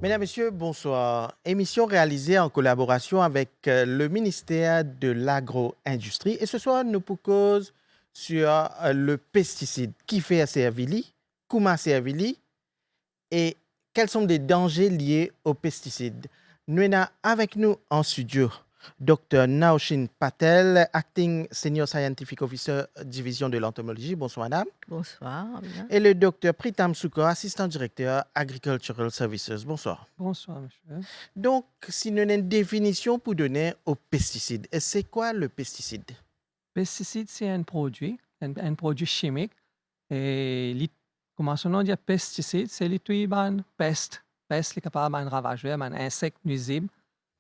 Mesdames, Messieurs, bonsoir. Émission réalisée en collaboration avec le ministère de l'Agro-Industrie. Et ce soir, nous pour cause sur le pesticide. Qui fait servili, comment servili et quels sont les dangers liés aux pesticides. Nous avons avec nous en studio Dr Naoshin Patel, Acting Senior Scientific Officer, Division de l'entomologie. Bonsoir, madame. Bonsoir, bien. Et le Dr Pritam Soukor, assistant directeur Agricultural Services. Bonsoir. Bonsoir, monsieur. Donc, si nous avons une définition pour donner aux pesticides, et c'est quoi le pesticide? Pesticide, c'est un produit chimique. Et comment son nom dit pesticide, c'est les peste. Peste qui est capable de ravager un insecte nuisible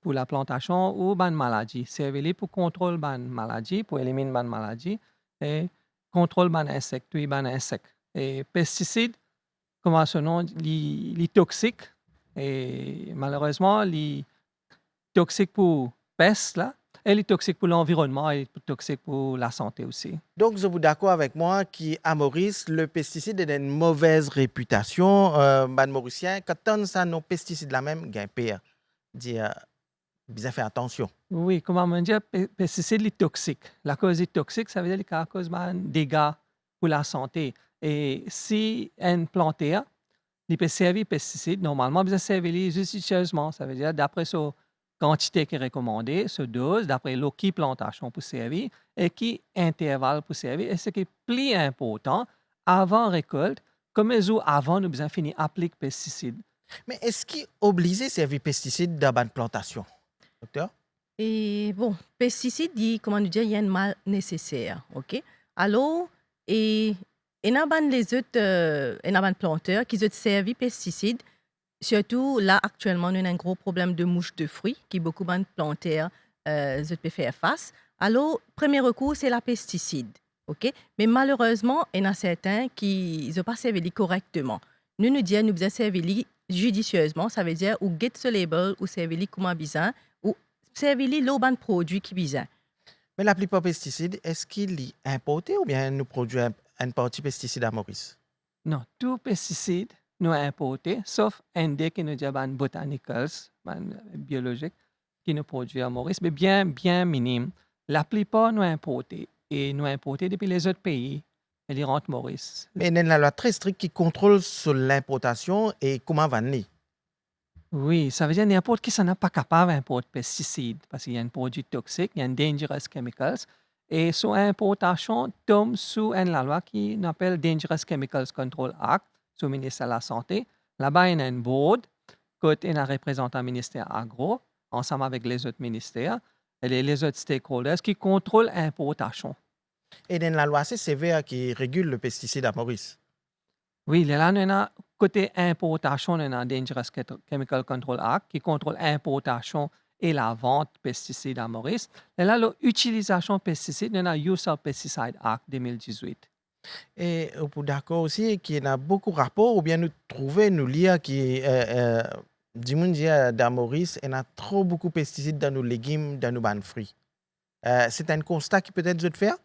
pour la plantation ou une maladie. C'est pour contrôler une maladie, pour éliminer une maladie et contrôler un insecte, tuer un insecte. Et pesticide, comment son nom, les toxiques. Et malheureusement, les toxiques pour peste, là, elle est toxique pour l'environnement et toxique pour la santé aussi. Donc, vous êtes d'accord avec moi qu'à Maurice, le pesticide a une mauvaise réputation. Mauricien, quand on a nos pesticides là même, gain pire. Dire, bien faire attention. Oui, comment on dit, pesticide est toxique. La cause est toxique, ça veut dire qu'elle cause un dégât pour la santé. Et si une plante il peut servir pesticide, normalement, il peut servir judicieusement. Ça veut dire d'après sa quantité qui est recommandée, sa dose, d'après l'eau qui plantation pour servir et qui intervalle pour servir. Et ce qui est plus important, avant récolte, comme les jours avant, nous besoin finir appliquer pesticide. Mais est-ce qu'il est obligé de servir pesticides dans une plantation, docteur? Et bon, pesticide dit, comment nous dire, il y a un mal nécessaire, ok? Alors, et il y a les autres, il y a planteurs qui ont servi pesticides. Surtout là, actuellement, nous avons un gros problème de mouches de fruits qui beaucoup de planteurs peuvent faire face. Alors, premier recours, c'est la pesticide, ok? Mais malheureusement, il y en a certains qui n'ont pas servi correctement. Nous disons, nous devons servir judicieusement, ça veut dire ou get ce label ou servir comment besoin ou servir l'auban produit qui besoin. Mais la plupart des pesticides, est-ce qu'il est importé ou bien nous produisons un partie pesticide à Maurice? Non, tout pesticide nous importé, sauf un des qui nous dit botanicals, biologiques, qui nous produit à Maurice, mais bien minime. La plupart nous importés et nous importés depuis les autres pays. Et les rentrent Maurice. Mais il y a une loi très stricte qui contrôle sur l'importation et comment vendre. Oui, ça veut dire n'importe qui ça n'a pas capable d'importer pesticides parce qu'il y a un produit toxique, il y a un dangerous chemicals et son importation tombe sous une loi qui s'appelle Dangerous Chemicals Control Act, sous le ministère de la Santé. Là-bas, il y a un board, côté un représentant ministère agro, ensemble avec les autres ministères et les autres stakeholders qui contrôlent l'importation. Et il y a une loi assez sévère qui régule le pesticide à Maurice. Oui, là, nous avons côté importation, nous avons Dangerous Chemical Control Act qui contrôle l'importation et la vente de pesticides à Maurice. Et là, l'utilisation de pesticides, nous avons Use of Pesticide Act 2018. Et pour d'accord aussi qu'il y a beaucoup de rapports ou bien nous trouver, nous lire qui dans Maurice, il y a trop beaucoup de pesticides dans nos légumes, dans nos fruits. C'est un constat qui peut-être je te faire?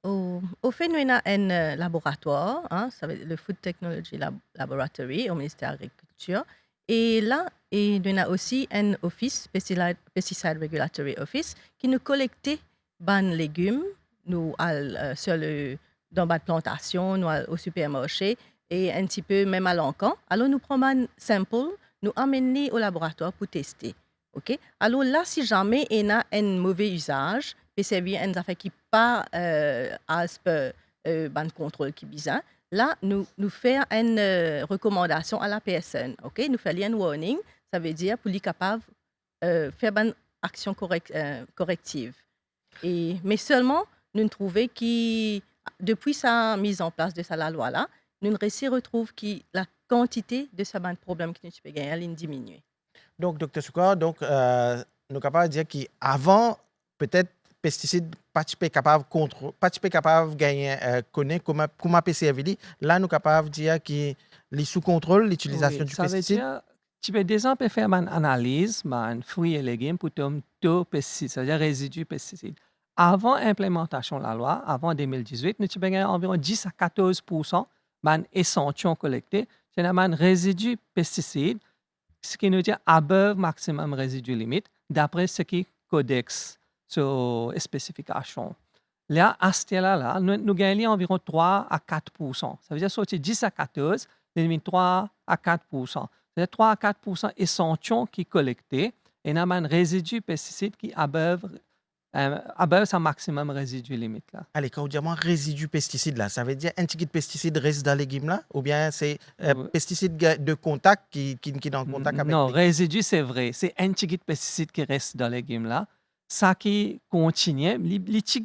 Au fait, nous avons un laboratoire, hein, ça veut dire le Food Technology Laboratory au ministère de l'Agriculture. Et là, nous avons aussi un office, Pesticide Regulatory Office, qui nous collecte les légumes nous, dans la plantation, nous, au supermarché et un petit peu même à l'encan. Alors, nous prenons un sample, nous amenons au laboratoire pour tester. Okay? Alors là, si jamais il y a un mauvais usage, peut servir une affaire qui pas as per ban contrôle qui bizarre. Là, nous faisons une recommandation à la personne. Ok, nous faisons un warning, ça veut dire pour lui capable faire une action corrective. Mais seulement, nous trouvons que depuis sa mise en place de la loi là, nous retrouvons que la quantité de ce problème que nous peux gagner diminue. Donc, Dr. Soukor, donc, nous sommes capables de dire qu'avant, peut-être, pesticides, pas capable de gagner, connaître comment servir. Là, nous sommes capables de dire que les sous contrôle l'utilisation du Ça veut pesticide. dire, tu peux déjà faire une analyse, un fruits et légumes pour tout pesticide, c'est-à-dire résidus pesticides. Avant l'implémentation de la loi, avant 2018, nous avons environ 10 à 14 d'échantillons collectés, c'est un résidu pesticides ce qui nous dit above maximum résidu limite, d'après ce qui est codex sur spécification. Là, à ce là, nous gagnons environ 3 à 4 %. Ça veut dire sortir 10 à 14, limite 3 à 4 %. C'est-à-dire 3 à 4 % échantillons qui sont collectés et nous avons un résidu pesticide qui above sa maximum résidu limite. Là. Allez, quand on dit résidu pesticide, là, ça veut dire un petit pesticide reste dans les légumes là? Ou bien c'est pesticide de contact qui est en contact avec Non, les... résidu, c'est vrai. C'est un petit pesticide qui reste dans les légumes là. Ça qui continue, les petits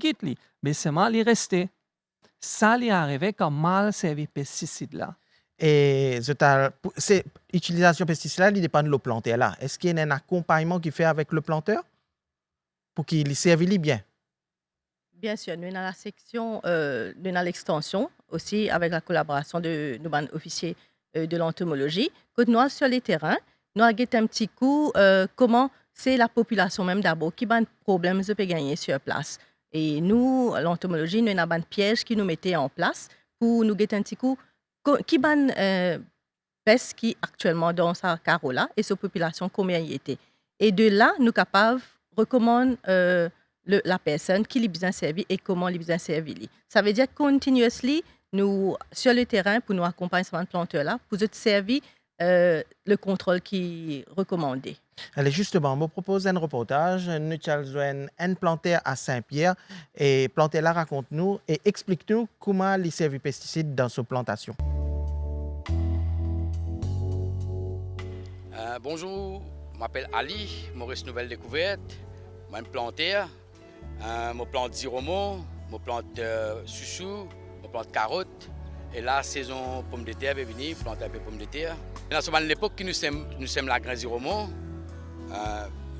mais seulement les restés. Ça lui arrivé quand mal servi pesticide là. Et c'est utilisation pesticide là, il dépend de le planter là. Est-ce qu'il y a un accompagnement qui fait avec le planteur pour qu'il serve bien? Bien sûr, nous avons la section, nous avons l'extension aussi avec la collaboration de nos officiers de l'entomologie. Quand nous sommes sur les terrains, nous avons un petit coup comment c'est la population même d'abord qui a un problème de gagner sur place. Et nous, l'entomologie, nous avons un piège qui nous mettait en place pour nous guetter un petit coup qui a peste qui actuellement dans sa carola et sa population combien il était. Et de là, nous sommes capables de recommander la personne qui est bien servie et comment elle est bien servie. Ça veut dire continuously, nous, sur le terrain, pour nous accompagner sur ce planteur-là, pour être servi le contrôle qui est recommandé. Allez, justement, je propose un reportage. Nous avons un planteur à Saint-Pierre et planteur là raconte-nous et explique-nous comment il servi pesticides dans sa plantation. Bonjour, je m'appelle Ali, Maurice Nouvelle Découverte. Je suis planteur. Je plante ziromo, je plante chouchou, je plante carottes. Et la saison pomme de terre est venue, je plante un peu de pommes de terre. Et dans l'époque que nous sommes la graine ziromo,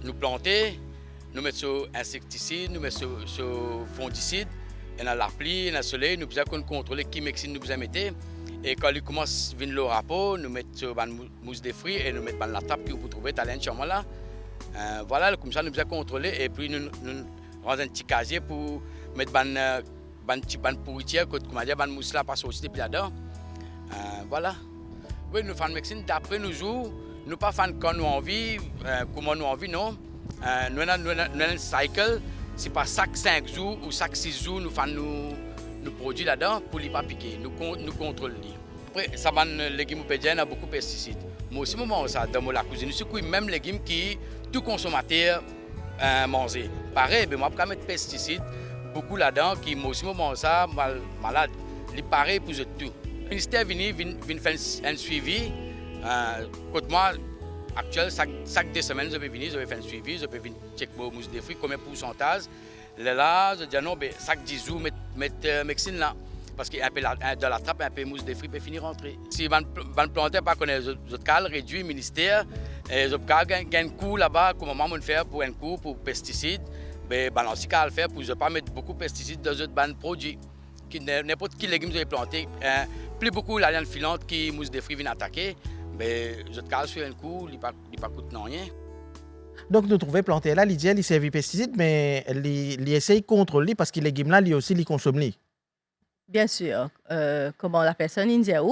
nous plantons, nous mettons sur insecticide, nous mettons sur fongicide. Et dans la pluie, dans le soleil, nous devons contrôler qui médecine nous besoin mettre. Et quand il commence à venir le rapport, nous mettons sur la mousse de fruits et nous mettons la trappe que vous trouvez dans l'enchaînement là. Voilà, comme ça nous devons contrôler et puis nous rendons un petit casier pour mettre une pourriture, comment dire, une mousse là passer aussi depuis là-dedans. Voilà. Oui, nous faisons médecine d'après nos jours. Nous ne pas fan quand nous envie, comment nous envie, non. Nous avons un cycle, c'est pas chaque 5 jours ou chaque 6 jours nous faisons nos produits là-dedans pour ne pas piquer, nous contrôlons. Après, ça va les légumes pédiens a beaucoup de pesticides. Moi aussi, moment ça dans la cuisine, c'est même les légumes qui tout consommateur manger. Pareil, mais moi je mettre pesticides beaucoup là-dedans qui moi aussi moment ça malade. Les pareil pour tout. Le ministère vient faire un suivi. Côté moi, actuel, chaque 2 semaines, je vais venir, je vais faire un suivi, je vais venir checker mon mousse de fruits, combien de pourcentage. Là, je dis non, chaque 10 jours, mettre médecine là. Parce qu'il y a un peu de la trappe, un peu de mousse de fruits peut finir rentrer. Si le planteur pas connaît les autres cas, réduit le ministère, les autres cas gagnent un coût là-bas, comment on faire pour un coût pour pesticides, balancer qu'à le faire pour ne pas mettre beaucoup de pesticides dans d'autres produits. N'importe quel légume que vous avez planté, plus beaucoup la liane filante qui mousse de fruits vient attaquer, les autres cas sur un coup, il ne coûte rien. Donc, nous trouvons planter là, il servi pesticides, mais il essaye de contrôler parce que les légumes là, il aussi les consomme. Bien sûr, comment la personne indienne,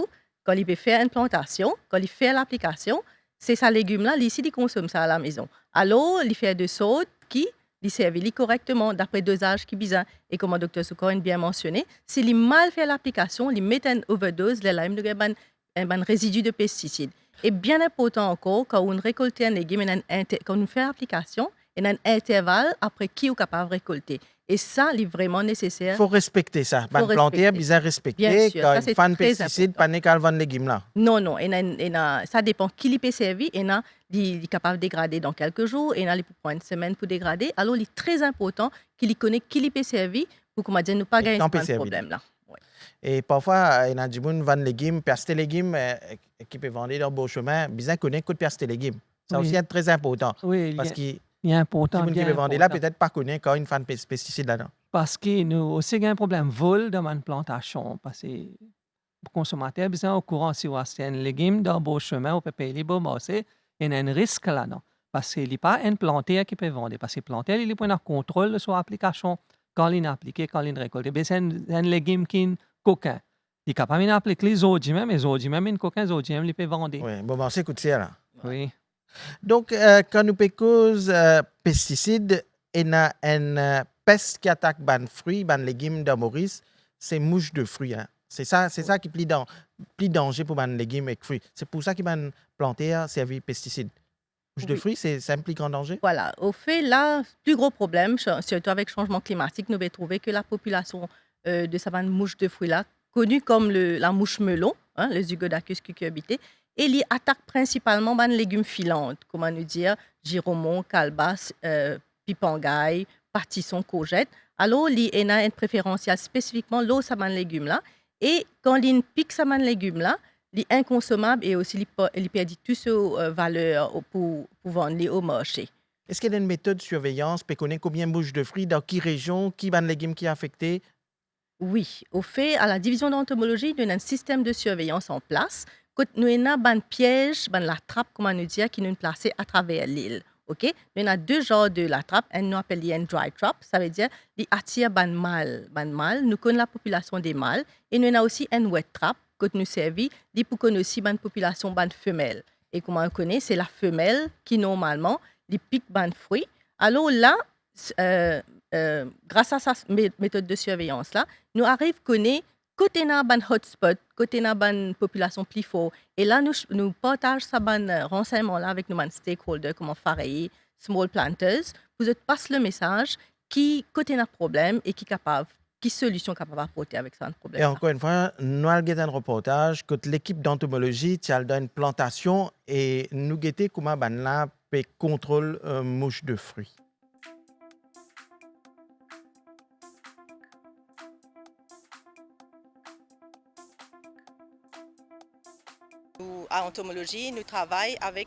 quand il peut faire une plantation, quand il fait l'application, c'est ça légume là, ici il consomme ça à la maison. Alors, il fait de sorte qui il servi correctement d'après dosage qui besoin. Et comme le docteur Soukor a bien mentionné, s'il mal fait l'application, il met une overdose, là il y a un résidu de pesticides. Et bien important encore, quand on récolte un légume, quand on fait l'application, il y a un intervalle après qui est capable de récolter. Et ça, c'est vraiment nécessaire. Il faut respecter ça. Le planter, bien respecter. Bien sûr, quand ça, c'est fan très pesticide, pas important. qu'à vendre les légumes là. Non, ça dépend qui peut servir. Il est capable de dégrader dans quelques jours, et il peut prendre une semaine pour dégrader. Alors, il est très important qu'il connaisse qui peut servir pour comment dire, ne pas gagner ce problème là. Ouais. Et parfois, il y a des gens qui vendent les légumes, pièces de légumes qui peuvent vendre dans beau chemin, bien connaître que pièces de légumes. Ça aussi est très important. Oui, parce que il est important. Les gens qui veulent vendre là, peut-être pas connaître quand une fan pesticide là-dedans. Parce que nous aussi avons un problème vol dans une plantation. Parce que les consommateurs sont au courant si vous achetez un légume dans beau chemin, vous pouvez payer les beaux marchés, il y a un risque là-dedans. Parce qu'il n'y a pas un planteur qui peut vendre. Parce que le planteur, il a un contrôle sur l'application quand il est appliqué, quand il est récolté. C'est un légume qui est coquin. Il est capable d'appliquer les autres même, les autres même, une coquin, les autres même, il peut vendre. Oui, bon, c'est coûte cher là. Oui. Donc, quand nous cause pesticides, il y a une peste qui attaque les fruits, les légumes de Maurice, c'est mouche de fruits. Hein. C'est ça qui est plus danger pour les légumes et les fruits. C'est pour ça que les planter servi pesticides. Mouche de Oui. fruits, ça implique un danger? Voilà. Au fait, là, plus gros problème, surtout avec le changement climatique, nous avons trouvé que la population de savane mouche de fruits là, connue comme la mouche melon, hein, le Zygodacus cucurbitae, elle y attaque principalement les légumes filantes, comment nous dire, giromon, calebasse, pipangaille, partisson, courgette. Alors, il y a une préférentielle spécifiquement l'eau savane légumes là. Et quand il pique savane légumes là, il est inconsommable et aussi il perd toute sa valeur pour vendre au marché. Est-ce qu'il y a une méthode de surveillance pour connaître combien de mouches de fruits, dans quelle région, qui les légumes qui sont affectés? Oui, au fait, à la division d'entomologie, nous avons un système de surveillance en place. Nous avons un piège, la trappe, comment nous dire, qui nous placée à travers l'île. OK? Nous avons deux genres de la trappe. Nous appelle une dry trap, ça veut dire qu'ils attirent les mâles. Nous connaissons la population des mâles. Et nous avons aussi une wet trap que nous servons pour connaître aussi la population des femelles. Et comment on connaît, c'est la femelle qui normalement les pique les fruits. Alors là, grâce à cette méthode de surveillance là, nous arrivons à connaître côté na ban hotspot, côté na ban population plus fort. Et là, nous partageons ces renseignements là avec nos stakeholders comme Fareilles, Small Planters, pour passer le message qui côté na problème et qui solution capable d'apporter avec ça un problème. Et encore une fois, nous avons un reportage que l'équipe d'entomologie a dans une plantation et nous avons comment là peut contrôle mouche de fruits. À entomologie, nous travaillons avec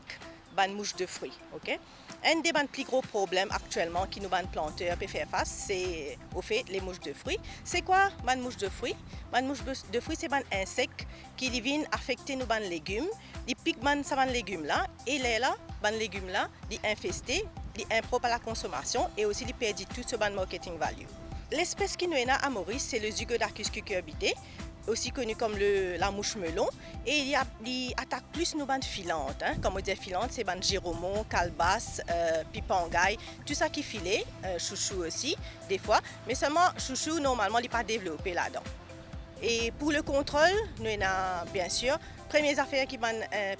des mouches de fruits. Okay? Un des plus gros problèmes actuellement qui nous les planteurs peuvent faire face, c'est au fait les mouches de fruits. C'est quoi les mouches de fruits? Les mouches de fruits, c'est des insectes qui viennent affecter nos légumes. Ils piquent ces légumes là et là, les légumes là, ils infestés, ils impropres à la consommation et aussi ils perdent tout ce marketing value. L'espèce qui nous est à Maurice, c'est le Zygodacus cucurbitae, aussi connu comme la mouche melon, et il attaque plus nos bandes filantes. Hein. Comme on dit filantes, c'est bandes giromon, calebasse, pipangaille, tout ça qui est filé, chouchou aussi, des fois, mais seulement chouchou, normalement, il n'est pas développé là-dedans. Et pour le contrôle, nous avons bien sûr, première affaire qui m'a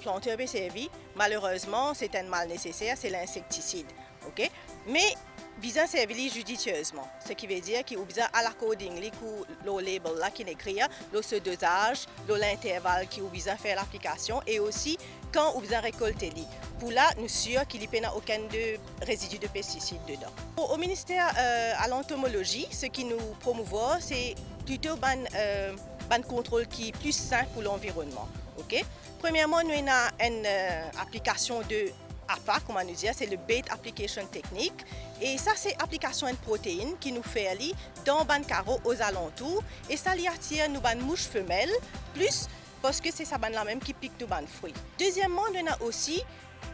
planté et servi, malheureusement, c'est un mal nécessaire, c'est l'insecticide. Okay? Mais besoin servir judicieusement, ce qui veut dire qu'il besoin à l'according le label là qui est écrit, le dosage, l'intervalle qui besoin faire l'application et aussi quand on besoin récolter li. Pour là, nous sûr qu'il n'y a aucun de résidu de pesticides dedans. Au ministère à l'entomologie, ce qui nous promouvoit, c'est plutôt un contrôle qui est plus sain pour l'environnement. Okay? Premièrement, nous avons une application de APA, comment nous dire, c'est le Bait Application Technique. Et ça, c'est application de protéines qui nous fait aller dans ban carreau aux alentours. Et ça lui attire nous ban mouches femelles, plus parce que c'est ça ban la même qui pique nous ban fruits. Deuxièmement, nous avons aussi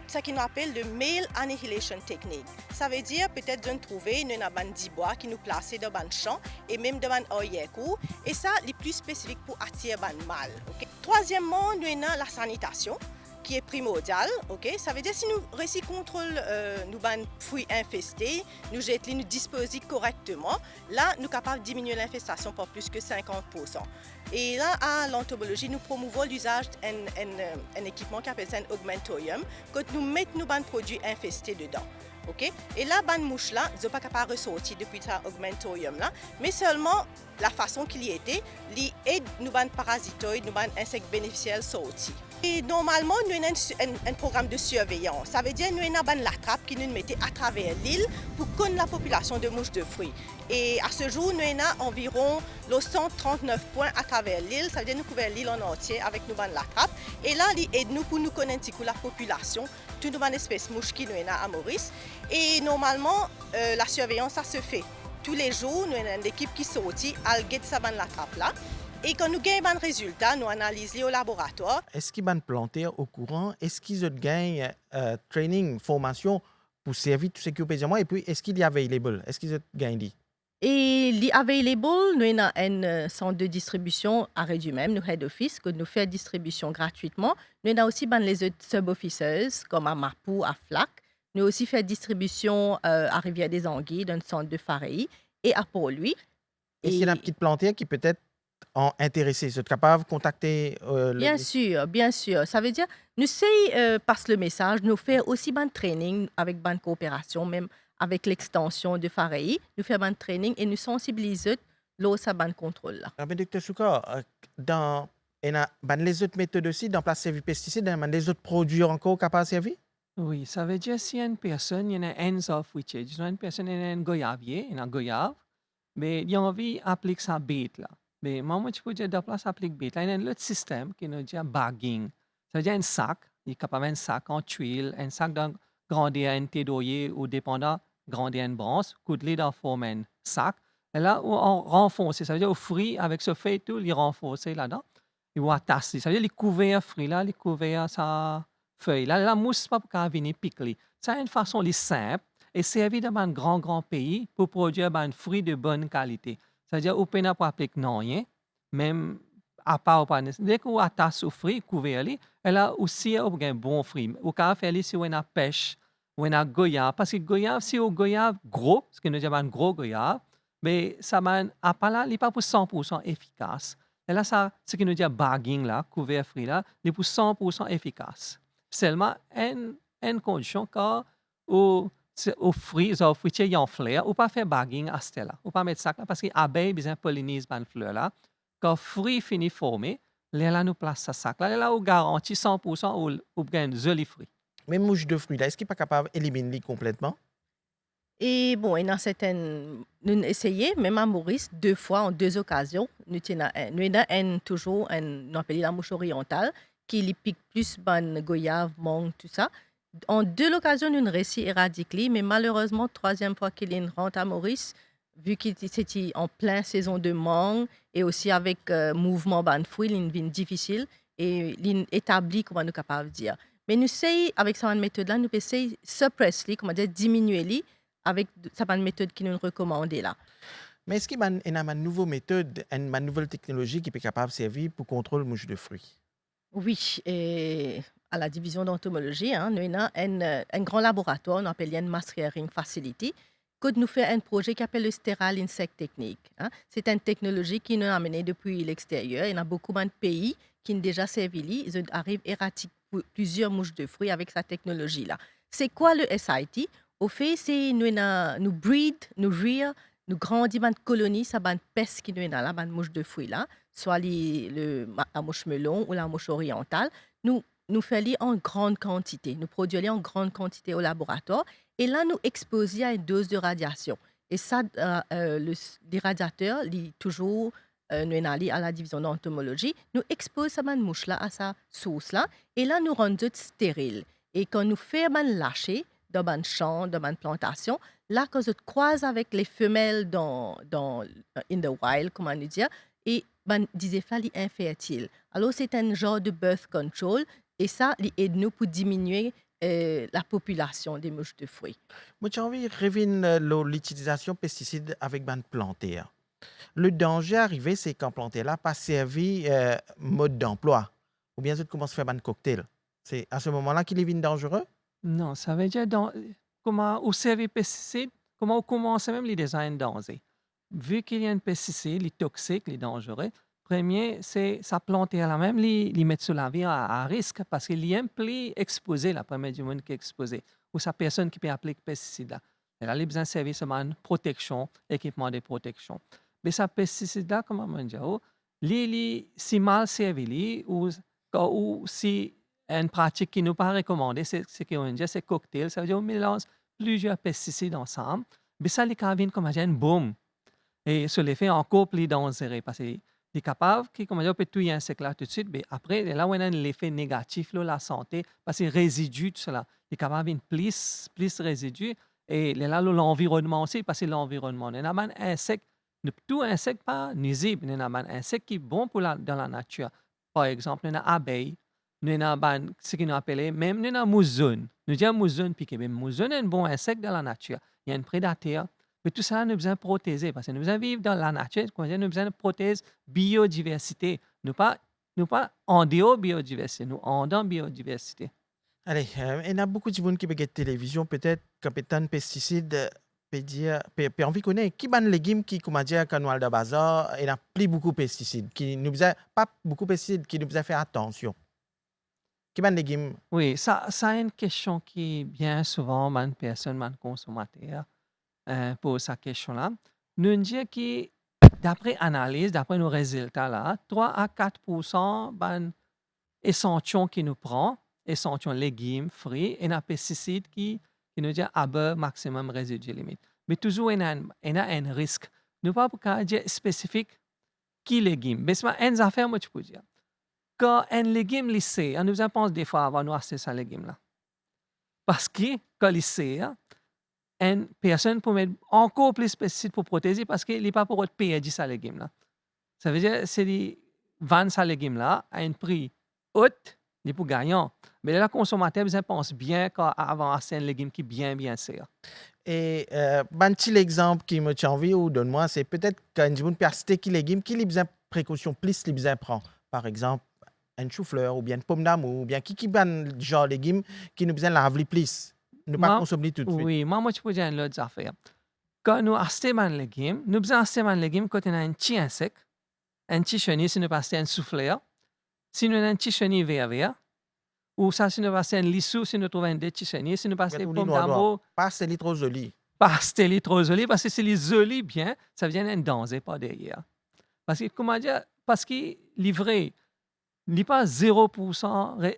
ce qu'on appelle le Male Annihilation Technique. Ça veut dire peut-être de trouver une ban bois qui nous place dans ban champ et même dans ban oyekou. Et ça, c'est plus spécifique pour attirer ban mâle. Okay? Troisièmement, nous avons la sanitation, qui est primordial, ok? Ça veut dire si nous réussissons contrôle nos fruits infestés, nous jetons, nous disposons correctement, là nous sommes capables de diminuer l'infestation par plus que 50%. Et là à l'entomologie, nous promouvons l'usage d'un équipement qui appelle ça un augmentorium, que nous mettons nos produits infestés dedans. Okay? Et là, ban mouche là, ils ne sont pas capables de ressortir depuis cet augmentorium là, mais seulement la façon qu'il y était, ils aident nos parasitoïdes, nos insectes bénéficiaires sortir. Et normalement, nous avons un programme de surveillance. Ça veut dire que nous avons la trappe qui nous mettait à travers l'île pour connaître la population de mouches de fruits. Et à ce jour, nous avons environ 139 points à travers l'île. Ça veut dire que nous couvrons l'île en entier avec nous la trappe. Et là, il aide nous pour nous connaître la population, toutes les espèces de mouches qui nous avons à Maurice. Et normalement, la surveillance, ça se fait. Tous les jours, nous avons une équipe qui sortit à guetter la trappe là. Et quand nous gagnons des résultats, nous analysons au laboratoire. Est-ce qu'ils sont plantés au courant? Est-ce qu'ils ont gagné training, formation pour servir tout ce qui est besoin? Et puis, est-ce qu'il y a available? Est-ce qu'ils ont gagné? Et li available, nous avons un centre de distribution à du même, nous head office, que nous fait distribution gratuitement. Nous avons aussi les autres sub-officers, comme à Mapou, à Flac. Nous aussi fait distribution à Rivière des Anguilles, dans le centre de Fareilly, et à Port-Louis. Et s'il y a une petite plantière qui peut-être en intéressé, vous êtes capable de contacter Bien sûr, bien sûr. Ça veut dire, nous sais, passe le message, nous fait aussi ban training avec ban coopération, même avec l'extension de Fareilly. Nous faisons ban training et nous sensibilisons l'eau à ban contrôle là. Ah, mais docteur Souka, dans les autres méthodes aussi, dans place servir pesticides, dans les autres produits encore capables de servir? Oui, ça veut dire si une personne, il y a un hands-off which is, une personne, il y a un goyavier, il y a un goyave, mais il a envie d'appliquer sa bête là. Mais moi, je peux dire, de place applique bête là, il y a un autre système qui nous dit bagging. Ça veut dire un sac, il est capable un sac en tuile, un sac dans grandir un tédoyer ou dépendant, grandir une branche, coudler dans forme un sac. Et là, on renforce, ça veut dire au fruit, avec ce fait tout, il renforce là-dedans. Il va tasser, ça veut dire les couverts fruits là, les couverts, ça feuille. Là, la mousse pas pour venir piquer. Ça a une façon simple et servir dans un grand pays pour produire un fruit de bonne qualité. C'est-à-dire, au peine pour appliquer non rien, même à part pas dès qu'on attache au fruit couvert elle a aussi un bon fruit. Au cas faire si on a pêche, on a goyave parce que goyave si au goyave gros, ce que nous disons un gros goyave, mais ça m'a pas là, il n'est pas pour 100% efficace. Et là ça ce que nous dit bagging là, couvert fruit là, il est pour 100% efficace. Seulement une condition quand au fruit, au fruitier y en fleur, ou pas faire bagging à ce là, ou pas mettre ça là parce que l'abeille besoin pollinise ban fleur là. Quand le fruit finit formé, là nous place ça sac là, là on garantit 100% ou gain joli fruit. Mais mouche de fruits, là, est-ce qu'il n'est pas capable d'éliminer complètement? Et bon, il y a certaines, nous essayé, même à Maurice, 2 fois, en 2 occasions, nous avons toujours on appelle la mouche orientale, qui lui pique plus ban goyave, mangue, tout ça. En 2 occasions, nous avons réussi à éradiquer, mais malheureusement, 3e fois qu'il rentre à Maurice, vu qu'il était en plein saison de mangue et aussi avec mouvement ban fruit, il devient difficile et il établi, comment nous capable de dire. Mais nous essayons, avec cette méthode-là, nous essayons suppresser, comment dire, diminuer avec cette méthode qui nous recommande là. Mais est-ce qu'il y a une nouvelle méthode, une nouvelle technologie qui peut être capable de servir pour contrôler mouche de fruits? Oui, et à la division d'entomologie, nous avons un grand laboratoire, on appelle une mass rearing facility, que nous fait un projet qui s'appelle le Sterile Insect Technique. C'est une technologie qui nous a amené depuis l'extérieur. Il y a beaucoup de pays qui ont déjà servi, ils arrivent à éradiquer plusieurs mouches de fruits avec cette technologie-là. C'est quoi le SIT? Au fait, c'est nous breed, nous rear, nous grandissons une colonie, ça une peste qui nous est dans la mouche de fruits là, soit la mouche melon ou la mouche orientale. Nous faisons en grande quantité, nous produisons en grande quantité au laboratoire et là nous exposons à une dose de radiation. Et ça, l'irradiateur, toujours nous allons à la division d'entomologie, nous exposons cette mouche là à sa sauce là et là nous rendons stérile. Et quand nous faisons lâcher dans un champ, dans une plantation, là quand on croise avec les femelles dans in the wild, comment nous dire, et des effets infertiles. Alors c'est un genre de birth control et ça aide nous pour diminuer la population des mouches de fruits. Moi, j'ai envie de revenir l'utilisation de pesticides avec une plantaire. Le danger arrivé, c'est quand plantaire là pas servi mode d'emploi. Ou bien ça commence à faire un cocktail. C'est à ce moment-là qu'il est dangereux? Non, ça veut dire comment on sert les pesticides, comment on commence même les designs danger. Vu qu'il y a un pesticide, les toxiques, les dangereux, premier, c'est sa plante à la même, les mettre sur la vie à risque parce qu'il y a un plus exposé, la première du monde qui est exposé, ou sa personne qui peut appliquer pesticide là. Elle a besoin de servir une protection, équipement de protection. Mais sa pesticide là, comment on dit, si mal servi, ou si une pratique qui nous pas recommandée, c'est qu'on dit, c'est cocktail, ça veut dire qu'on mélange plusieurs pesticides ensemble, mais ça, les cas viennent comme un boom. Et sur l'effet encore plus dangereux parce qu'il est capable, comme on peut tuer un insecte là tout de suite, mais après, là où on a l'effet négatif, là, la santé, parce que résidu, tout cela, il est capable de plus résidu. Et là, l'environnement aussi, parce que l'environnement, il y a un insecte, tout insecte pas nuisible, il y a un insecte qui est bon dans la nature. Par exemple, il y a abeille, il y a ce qu'on appelle, même il y a mousson. Nous disons mousson, puis même mousson est un bon insecte dans la nature. Il y a un prédateur. Mais tout ça, nous besoin de protéger parce que nous besoin vivre dans la nature, nous besoin de protéger biodiversité. Nous pas en dehors biodiversité, nous en dans biodiversité. Allez, il y a beaucoup de gens qui regardent la télévision, peut-être, quand ils pesticides, peut dire, peut envie connaître qui ban légumes qui, comment dire, quand nous allons dans bazar, il y a plus beaucoup de pesticides, qui nous besoin, pas beaucoup de pesticides, qui nous besoin faire attention. Qui ban légumes, Oui, ça est une question qui bien souvent, man personne, man consommateur, pose cette question-là. Nous disons que, d'après analyse, d'après nos résultats là, 3 à 4% ban échantillons qui nous prend, échantillons légumes, fruits, et un pesticide qui nous dit à bas maximum résidu limite. Mais toujours, il y a un risque. Nous ne pouvons pas dire spécifique qui légumes. Mais c'est une affaire, moi, tu peux dire. Quand un légume lycée, on nous pense des fois avant nous acheter ce légume-là. Parce que, quand lycée, une personne peut mettre encore plus de pesticides pour protéger parce qu'il n'est pas pour payer ce légume-là. Ça veut dire c'est de vendre ce légume-là à un prix haut, il est pour gagnant. Mais là, le consommateur pense bien qu'avant acheter un légume qui est bien sûr. et ban petit exemple qui me tient envie ou donne-moi, c'est peut-être quand une peut acheter qui légumes, qui les besoin précaution plus les besoin prend. Par exemple, un chou-fleur ou bien une pomme d'amour ou bien qui ban genre légumes qui nous besoin laver plus, ne pas Moi- consommer tout de suite. Oui, moi, tu peux dire une autre affaire. Quand nous achetons un légume, nous besoin acheter un légume quand on a un petit insecte, un petit chenille, si nous pas acheter un souffleur, si nous avons un petit chenille vert, ou ça, si nous pas acheter un lissou, si nous trouvons un petit chenille, si nous pas acheter une pomme d'amour, Pas c'est trop joli. pas acheter les trop jolis, parce que si les jolis bien, ça vient un danger pas derrière. Parce que, comment dire, parce que livré, il n'y a pas 0%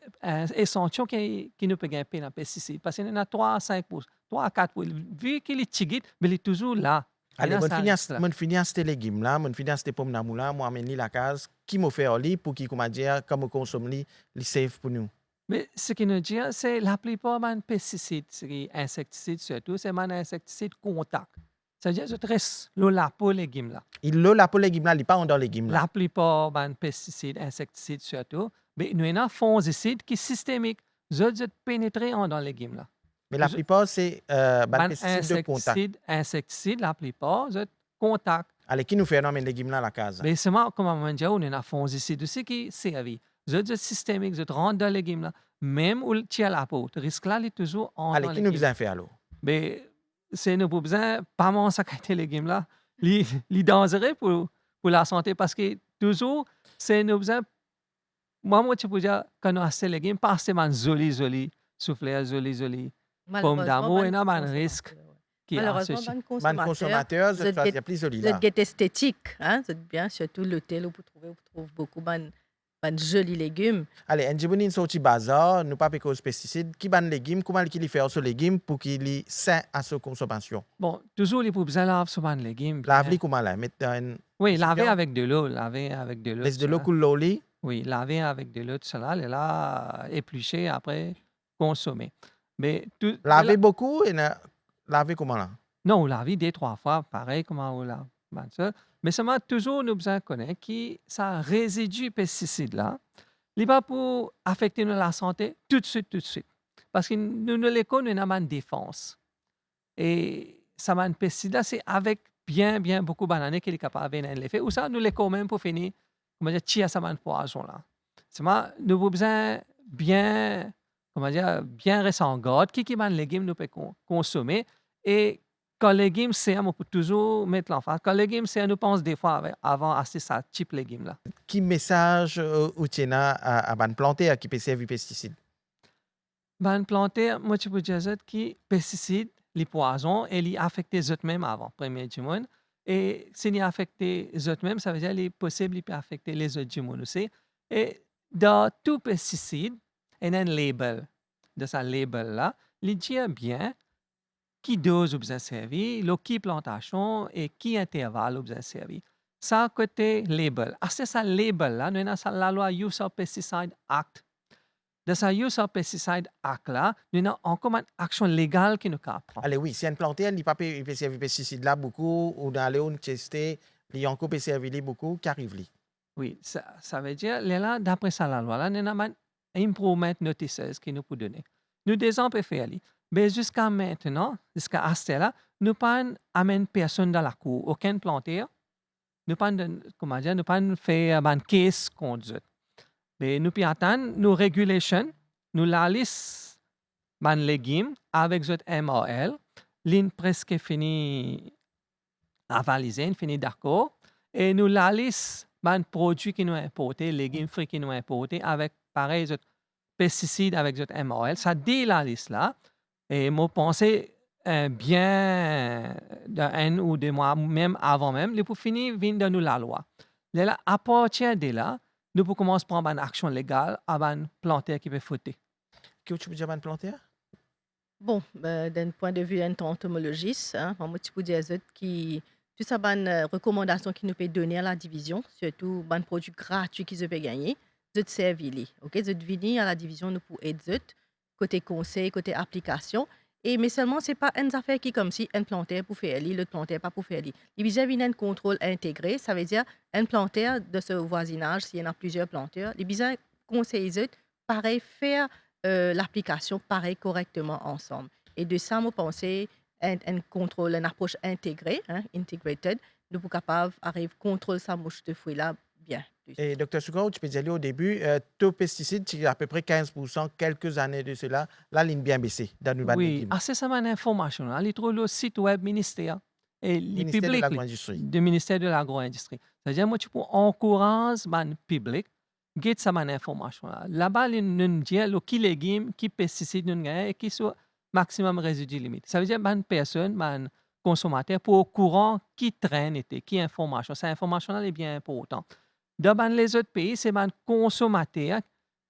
échantillon qui ne peut gagner dans pesticide. Parce qu'il y en a 3 à 5%, 3 à 4%. Vu qu'il est tigit, mais il est toujours là. Allez, Il y a ça, mon finir ces légumes là, mon finir ces pommes d'amour là, moi amène la case, qui m'a fait oli pour qui comment dire, comme on consomme li safe pour nous. Mais ce qui nous dit, c'est la plupart des pesticides, c'est insecticides surtout, c'est des insecticides contact. C'est-à-dire, je reste là pour les légumes là. Il l'a la pour légumes là, il pas dans légumes là. La plupart des pesticides, insecticides surtout, mais nous avons un fongicide qui est systémique. Je pénétrer dans les légumes là. Mais la plupart c'est Ben, pesticides de contact. insecticides, la plupart, c'est contact. Allez, qui nous fait dans les légumes là la case. Mais seulement, comme on dit, on a un fongicide aussi qui servi. C'est systémique, c'est rentre dans les légumes là. Même où tu as la peau, le risque là, il est toujours en Allez, dans qui les nous légumes. besoin faire alors? Mais c'est nous besoin, pas mon sac les légumes là. Les dangereux pour la santé parce que toujours, c'est nous besoin. Moi, tu peux dire, quand on a ces légumes, pas seulement joli, soufflé, joli. Pomme d'amour, il y a un risque qui est Malheureusement, associé. ban Ban consommateur, consommateur, vous je êtes choisis plus joli vous êtes là. get esthétique, hein, vous êtes bien, surtout l'hôtel où vous trouvez beaucoup ban jolis légumes. Allez, un jibonin sorti bazar, nous pas cause pesticides, qui ban légumes, comment il fait sur légumes pour qu'il est sain à sa consommation. Bon, toujours, il faut bien laver souvent les légumes. Laver comment là, mettre dans une Oui, laver bien. avec de l'eau, laver avec de l'eau. laisse de tout l'eau ça. coule l'eau lit. Oui, laver avec de l'eau, tout cela, et là, éplucher, après, consommer. Mais tout, Laver beaucoup et laver comment là? non, on lave 2-3 fois, pareil, comment on lave. Ben, ça. Mais seulement, toujours, nous besoin connaître que ça résidu pesticide là, il va pour affecter la santé tout de suite. Parce que nous les connaissons, nous avons une défense. Et ça m'a un pesticide là, c'est avec bien beaucoup d'années qu'il est capable d'avoir un effet. Ou ça, nous les quand même pour finir, comment dire, tirer ça m'a poison là. Seulement, nous avons besoin bien rester en garde, qui m'a légumes nous peut consommer. Et quand les légumes, c'est, on peut toujours mettre l'emphase. Quand les légumes, c'est, nous pense des fois avant acheter ça type légumes là. Qui message ou tiena à ban planter qui peut servir pesticide? Ben, planter, moi, tu peux dire que pesticides, les poisons, et les affecter eux-mêmes avant, premier du monde. Et s'ils affectent eux-mêmes, ça veut dire qu'il est possible qu'ils peuvent affecter les autres du monde aussi. Et dans tout pesticide, il y a un label. De ce label-là, il dit bien qui dose ou besoin servir, qui plantation et qui intervalle ou besoin servir. Ça, côté label. Ah, c'est ça label-là, nous avons la loi Use of Pesticide Act. Dans ce Use of Pesticide Act-là, nous avons encore une action légale qui nous prend. Allez, oui, si un planter, il pas peut servir pesticide là beaucoup, ou dans les tester, il encore peut servir beaucoup, qui arrive li. Oui, ça veut dire, là, d'après ça, la loi, là, nous avons un improvement notices qui nous peut donner. Nous, des ans, peut faire. Mais jusqu'à maintenant, jusqu'à ce là, nous pas amène personne dans la cour, aucun planteur. Nous pas comment dire, nous pas fait un case contre eux. Mais nous puis attendre nos régulations, nous la liste ban légumes avec zot MRL, l'in presque fini avalisé, fini d'accord, et nous la liste ban produits qui nous importés, légumes frais qui nous importés avec pareil zot pesticides avec zot MRL, ça dit la liste là, et moi pensais bien d'un ou deux mois, même avant même, les pour finir vient de nous la loi. Là, à partir de là, nous pouvons commencer à prendre une action légale avant planter qui peut foutre. Que tu peux dire, planter? Bon, d'un point de vue d'un entomologiste, hein, moi, tu peux dire qui tout ça, bonne recommandation qui nous peut donner à la division, surtout bon produit gratuit qu'ils peuvent gagner, zut servir, ok, zut venir à la division nous pour aider zut, côté conseil, côté application. Et mais seulement c'est pas une affaire qui comme si un planteur pour faire l'autre planteur pas pour faire il y a un contrôle intégré, ça veut dire un planteur de ce voisinage, s'il y en a plusieurs planteurs, les besoin conseiller zut, pareil faire l'application pareil correctement ensemble. Et de ça, moi, penser un contrôle, une approche intégrée, hein, integrated, nous sommes capables d'arriver à contrôler sa mouche de fruits là bien. Et Dr. Soukaro, tu peux dire au début, taux pesticides, c'est à peu près 15%, quelques années de cela, la ligne bien baissée dans le bas de Oui, légumes. c'est ça mon information. Elle trouve le site web ministère et le Ministère de public l'Agro-Industrie. du ministère de l'Agro-Industrie. C'est-à-dire, moi, tu peux encourager le public get ça mon information. Là-bas, ils nous disent qui légumes, qui pesticides nous gagnent et qui sont maximum résidu limite. Ça veut dire que personne, consommateur, pour au courant qui traîne et qui information. Cette information est bien importante. Dans les autres pays, c'est un consommateur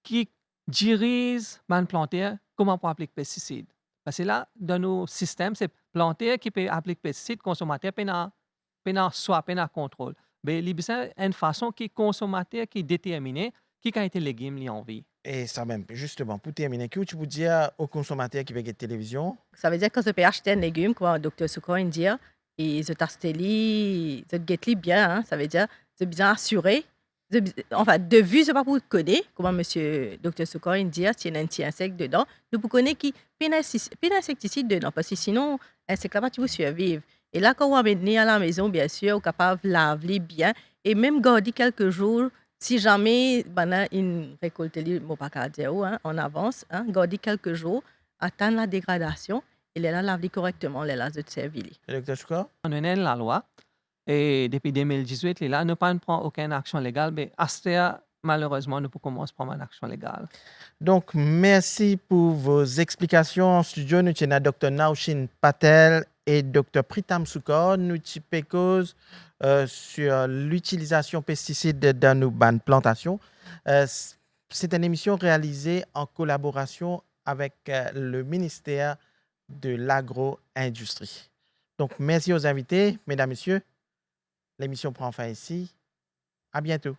qui dirige un planteur comment pour appliquer pesticides. Parce que là, dans nos systèmes, c'est planteur qui peut appliquer pesticides, consommateur peut contrôle. Mais il y a une façon qui consommateur qui détermine qui qualité de légumes il a envie. Et ça même, justement, pour terminer, que tu peux dire aux consommateurs qui veulent la télévision? Ça veut dire que tu peux acheter un légume, comme le docteur Soukro dit, et tu t'achètes bien, hein, ça veut dire c'est bien assuré. Enfin, de vue, c'est pas pour connaître, comme monsieur docteur Soukro dit, s'il y a un petit insecte dedans, nous pour connaître qui pas d'insecticide dedans, parce que sinon, insecte là-bas, tu vas survivre. Et là, quand on va venir à la maison, bien sûr, on est capable de laver bien et même garder quelques jours. Si jamais une récolte en avance, hein, garder quelques jours, attendre la dégradation et là, laver correctement les lases de servir. Dr. Soukaro? On a la loi et depuis 2018, là, nous ne prenons aucune action légale, mais à ce stade, malheureusement, nous pouvons commencer à prendre une action légale. Donc, merci pour vos explications. En studio, nous avons Dr. Naushin Patel et Dr. Pritam Soukaro. Nous avons cause sur l'utilisation de pesticides dans nos plantations. C'est une émission réalisée en collaboration avec le ministère de l'Agro-Industrie. Donc, merci aux invités, mesdames, messieurs. L'émission prend fin ici. À bientôt.